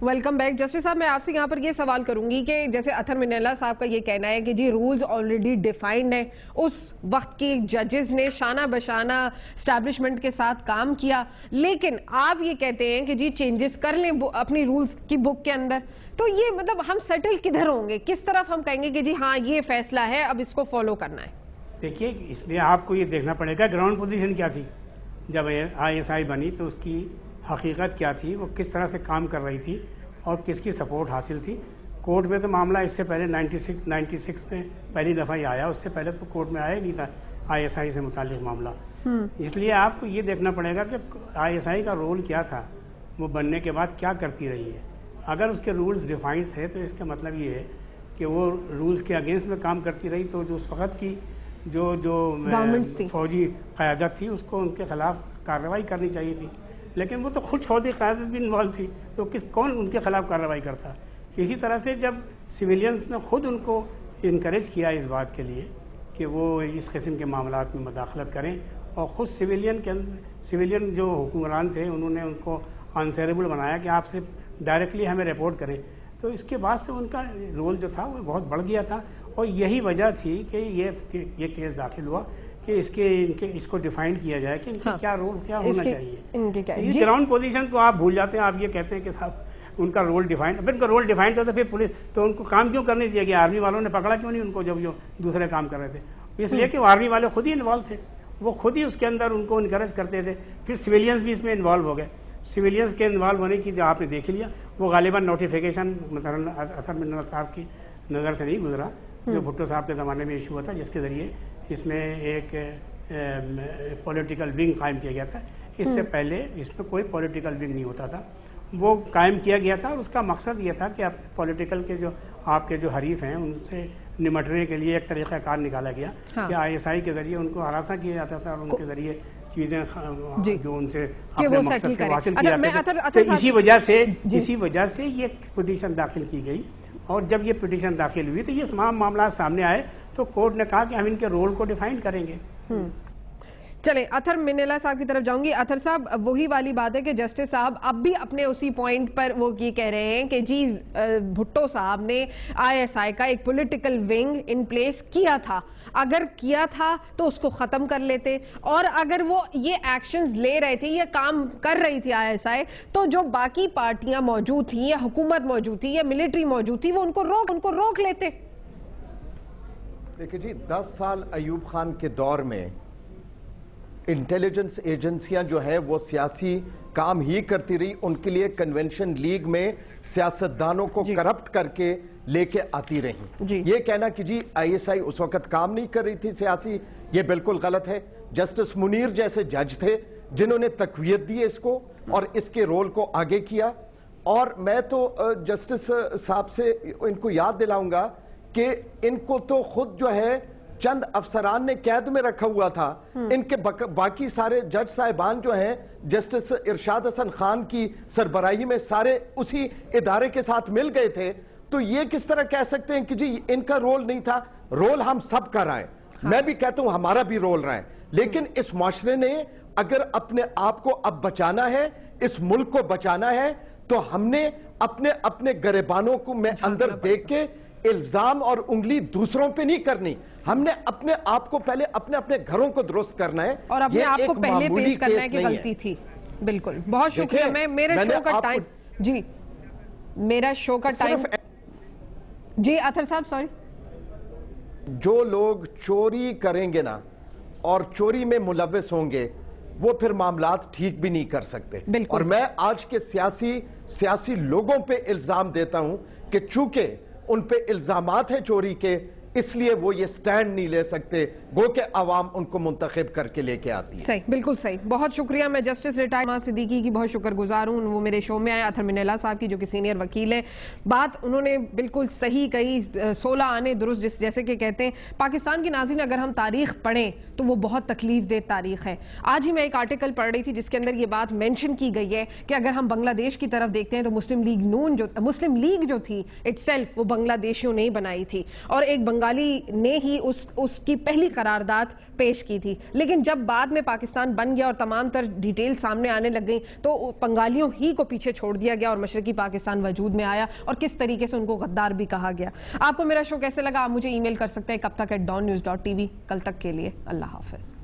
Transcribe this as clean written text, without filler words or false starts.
Welcome back justice صاحب. میں آپ سے یہاں پر یہ سوال کروں گی کہ جیسے اطہر منیلا صاحب کا یہ کہنا ہے کہ جی رولز آلریڈی ڈیفائنڈ ہیں, اس وقت کے ججز نے شانہ بشانہ اسٹیبلشمنٹ کے ساتھ کام کیا, لیکن آپ یہ کہتے ہیں کہ جی چینجز کر لیں اپنی رولز کی بک کے اندر, تو یہ مطلب ہم سیٹل کدھر ہوں گے, کس طرف ہم کہیں گے کہ جی ہاں یہ فیصلہ ہے اب اس کو فالو کرنا ہے؟ دیکھیے اس میں آپ کو یہ دیکھنا پڑے گا گراؤنڈ پوزیشن کیا تھی جب ISI بنی, تو اس کی حقیقت کیا تھی, وہ کس طرح سے کام کر رہی تھی اور کس کی سپورٹ حاصل تھی. کورٹ میں تو معاملہ اس سے پہلے 96 میں پہلی دفعہ ہی آیا, اس سے پہلے تو کورٹ میں آیا ہی نہیں تھا ISI سے متعلق معاملہ. اس لیے آپ کو یہ دیکھنا پڑے گا کہ ISI کا رول کیا تھا, وہ بننے کے بعد کیا کرتی رہی ہے. اگر اس کے رولز ڈیفائنڈ تھے تو اس کا مطلب یہ ہے کہ وہ رولز کے اگینسٹ میں کام کرتی رہی, تو جو اس وقت کی جو فوجی قیادت تھی اس کو ان کے خلاف کارروائی کرنی چاہیے تھی, لیکن وہ تو خود فوجی قیادت بھی انوالو تھی, تو کون ان کے خلاف کارروائی کرتا. اسی طرح سے جب سویلینز نے خود ان کو انکریج کیا اس بات کے لیے کہ وہ اس قسم کے معاملات میں مداخلت کریں, اور خود سویلین جو حکمران تھے انہوں نے ان کو آنسریبل بنایا کہ آپ صرف ڈائریکٹلی ہمیں رپورٹ کریں, تو اس کے بعد سے ان کا رول جو تھا وہ بہت بڑھ گیا تھا. اور یہی وجہ تھی کہ یہ کیس داخل ہوا کہ اس کو ڈیفائن کیا جائے کہ ان کا کیا رول کیا ہونا چاہیے. یہ گراؤنڈ پوزیشن کو آپ بھول جاتے ہیں, آپ یہ کہتے ہیں کہ صاحب ان کا رول ڈیفائنڈ, اب ان کا رول ڈیفائنڈ تھا تو پھر پولیس تو ان کو کام کیوں کرنے دیا گیا, آرمی والوں نے پکڑا کیوں نہیں ان کو جب جو دوسرے کام کر رہے تھے؟ اس لیے کہ آرمی والے خود ہی انوالو تھے, وہ خود ہی اس کے اندر ان کو انکریج کرتے تھے. پھر سویلینز بھی اس میں انوالو ہو گئے. سویلینز کے انوالو ہونے کی جو آپ نے دیکھ لیا وہ غالباً نوٹیفیکیشن مثلاً اطہر منیلا صاحب کی نظر سے نہیں گزرا, جو بھٹو صاحب کے زمانے میں ایشو ہوا تھا, جس کے ذریعے اس میں ایک پولیٹیکل ونگ قائم کیا گیا تھا. اس سے پہلے اس میں کوئی پولیٹیکل ونگ نہیں ہوتا تھا, وہ قائم کیا گیا تھا, اور اس کا مقصد یہ تھا کہ پولیٹیکل کے جو آپ کے جو حریف ہیں ان سے نمٹنے کے لیے ایک طریقہ کار نکالا گیا کہ ISI کے ذریعے ان کو ہراساں کیا جاتا تھا, اور ان کے ذریعے چیزیں جو ان سے اپنے مقصد کو حاصل کیا جاتے تھے. تو اسی وجہ سے یہ پٹیشن داخل کی گئی, اور جب یہ پٹیشن داخل ہوئی تو یہ تمام معاملات سامنے آئے, تو کورٹ نے کہا کہ ہم ان کے رول کو ڈیفائن کریں گے. چلیں اطہر منیلا صاحب کی طرف جاؤں گی. اطہر صاحب وہی والی بات ہے کہ جسٹس صاحب اب بھی اپنے اسی پوائنٹ پر وہ یہ کہہ رہے ہیں کہ جی بھٹو صاحب نے ISI کا ایک پولیٹیکل ونگ ان پلیس کیا تھا, اگر کیا تھا تو اس کو ختم کر لیتے, اور اگر وہ یہ ایکشنز لے رہے تھے, یہ کام کر رہی تھی ISI, تو جو باقی پارٹیاں موجود تھیں یا حکومت موجود تھی یا ملٹری موجود تھی وہ ان کو روک لیتے. دیکھیں جی 10 سال ایوب خان کے دور میں انٹیلیجنس ایجنسیاں جو ہے وہ سیاسی کام ہی کرتی رہی, ان کے لیے کنونشن لیگ میں سیاستدانوں کو کرپٹ کر کے لے کے آتی رہی. یہ کہنا کہ جی ISI اس وقت کام نہیں کر رہی تھی سیاسی, یہ بالکل غلط ہے. جسٹس منیر جیسے جج تھے جنہوں نے تقویت دی اس کو اور اس کے رول کو آگے کیا, اور میں تو جسٹس صاحب سے ان کو یاد دلاؤں گا کہ ان کو تو خود جو ہے چند افسران نے قید میں رکھا ہوا تھا, ان کے باقی سارے جج صاحبان جو ہیں جسٹس ارشاد حسن خان کی سربراہی میں سارے اسی ادارے کے ساتھ مل گئے تھے. تو یہ کس طرح کہہ سکتے ہیں کہ جی ان کا رول نہیں تھا؟ رول ہم سب کا رہا ہے, میں بھی کہتا ہوں ہمارا بھی رول رہا ہے, لیکن اس معاشرے نے اگر اپنے آپ کو اب بچانا ہے, اس ملک کو بچانا ہے, تو ہم نے اپنے گریبانوں کو میں اندر دیکھ کے الزام اور انگلی دوسروں پہ نہیں کرنی, ہم نے اپنے آپ کو پہلے اپنے گھروں کو درست کرنا ہے, اور اپنے آپ کو پہلے پیش کرنا ہے کہ غلطی تھی. بالکل, بہت شکریہ. میرا شو کا ٹائم, جی میرا شو کا ٹائم, جی اطہر صاحب سوری. جو لوگ چوری کریں گے نا اور چوری میں ملوث ہوں گے وہ پھر معاملات ٹھیک بھی نہیں کر سکتے. اور میں آج کے سیاسی لوگوں پہ الزام دیتا ہوں کہ چونکہ ان پہ الزامات ہیں چوری کے, اس لیے وہ یہ سٹینڈ نہیں لے سکتے, گو کہ عوام ان کو منتخب کر کے لے کے آتی ہے. صحیح, بالکل صحیح. بہت شکریہ. میں جسٹس ریٹائر صدیقی کی بہت شکر گزار ہوں, وہ میرے شو میں آئے. اطہر منیلا صاحب کی جو کہ سینئر وکیل ہیں, بات انہوں نے بالکل صحیح کہی. 16 آنے درست جیسے کہ کہتے ہیں. پاکستان کی ناظرین اگر ہم تاریخ پڑھیں تو وہ بہت تکلیف دہ تاریخ ہے. آج ہی میں ایک آرٹیکل پڑھ رہی تھی جس کے اندر یہ بات مینشن کی گئی ہے کہ اگر ہم بنگلہ دیش کی طرف دیکھتے ہیں تو مسلم لیگ جو تھی اٹ سیلف وہ بنگلہ دیشیوں نے ہی بنائی تھی اور ایک بنگالی نے ہی اس کی پہلی قرارداد پیش کی تھی. لیکن جب بعد میں پاکستان بن گیا اور تمام تر ڈیٹیل سامنے آنے لگ گئیں تو بنگالیوں ہی کو پیچھے چھوڑ دیا گیا اور مشرقی پاکستان وجود میں آیا اور کس طریقے سے ان کو غدار بھی کہا گیا. آپ کو میرا شو کیسے لگا؟ آپ مجھے ای میل کر سکتے ہیں کب تک @dawnnews.tv. کل تک کے لیے اللہ حافظ.